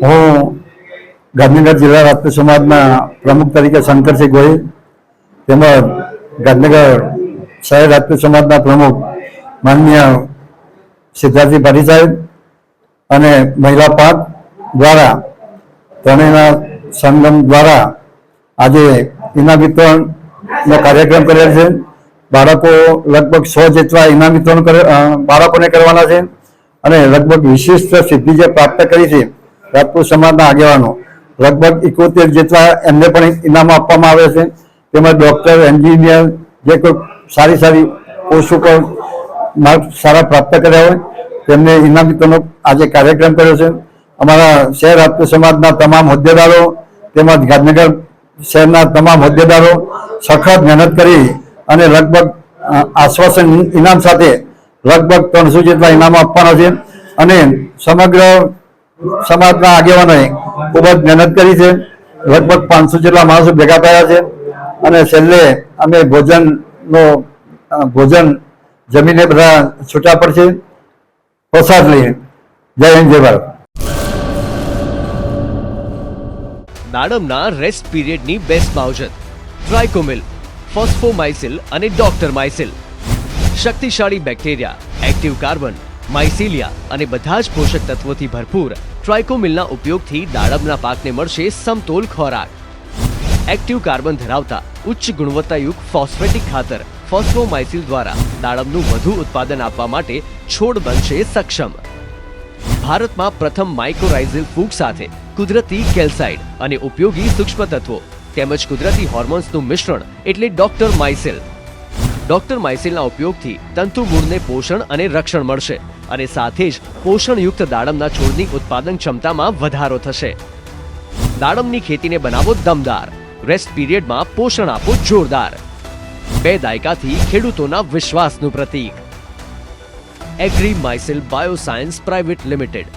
હું ગાંધીનગર જિલ્લા રાજપૂત સમાજના પ્રમુખ તરીકે શંકરસિંહ ગોહિલ તેમજ ગાંધીનગર શહેર રાજપૂત સમાજના પ્રમુખ માનનીય સિદ્ધાર્થજી પાટી સાહેબ અને મહિલા પાંખ દ્વારા ત્રણેયના સંગમ દ્વારા આજે ઇનામ વિતરણનો કાર્યક્રમ કરેલ છે. બાળકો લગભગ 100 જેટલા ઇનામ વિતરણ બાળકોને કરવાના છે અને લગભગ વિશિષ્ટ સિદ્ધિ જે પ્રાપ્ત કરી છે રાજપૂત સમાજના આગેવાનો લગભગ 71 જેટલા એમને પણ ઇનામો આપવામાં આવે છે. તેમજ ડૉક્ટર, એન્જિનિયર જે કોઈ સારી પોસ્ટ ઉપર માર્ક સારા પ્રાપ્ત કર્યા હોય તેમને ઇનામ વિતરણનો આજે કાર્યક્રમ કર્યો છે. અમારા શહેર રાજપૂત સમાજના તમામ હોદ્દેદારો તેમજ ગાંધીનગર શહેરના તમામ હોદ્દેદારો સખત મહેનત કરી અને લગભગ આશ્વાસન ઇનામ સાથે લગભગ 300 જેટલા ઇનામો આપવાના છે અને સમગ્ર સમાજના આગેવાનોએ ખૂબ જ મહેનત કરી છે. લગભગ 500 જેટલા માણસો ભેગા થયા છે અને છેલ્લે અમે ભોજન જમીને બધા છૂટા પડશે પ્રસાદ લઈએ. જય હિન્દ, જય ભારત. દાડમના રેસ્ટ પીરિયડની બેસ્ટ માવજત ટ્રાઇકોમિલ, ફોસ્ફોમાઇસિલ અને ડોક્ટર માઇસિલ. શક્તિશાળી બેક્ટેરિયા, એક્ટિવ કાર્બન, માઇસિલિયા અને બધા જ પોષક તત્વોથી ભરપૂર ટ્રાઇકોમિલના ઉપયોગથી દાડમના પાકને મળશે સમતોલ ખોરાક. એક્ટિવ કાર્બન ધરાવતા ઉચ્ચ ગુણવત્તાયુક્ત ફોસ્ફેટિક ખાતર ફોસ્ફોમાઇસિલ દ્વારા દાડમનું વધુ ઉત્પાદન આપવા માટે છોડ બનશે સક્ષમ. ભારતમાં પ્રથમ માઇક્રોરાઇઝલ ફૂગ સાથે કુદરતી કેલ્સાઇડ અને ઉપયોગી સૂક્ષ્મ તત્વો તેમજ કુદરતી હોર્મોન્સનું મિશ્રણ એટલે ડોક્ટર માઇસિલ. ડોક્ટર માઇસિલના ઉપયોગથી તંતુ મૂળને પોષણ અને રક્ષણ મળશે અને સાથે જ પોષણયુક્ત દાડમના છોડની ઉત્પાદન ક્ષમતામાં વધારો થશે. દાડમની ખેતીને બનાવો દમદાર, રેસ્ટ પીરિયડમાં પોષણ આપો જોરદાર. 2 દાયકાથી ખેડૂતોના વિશ્વાસનું પ્રતીક. Agri Mycil Bioscience Private limited.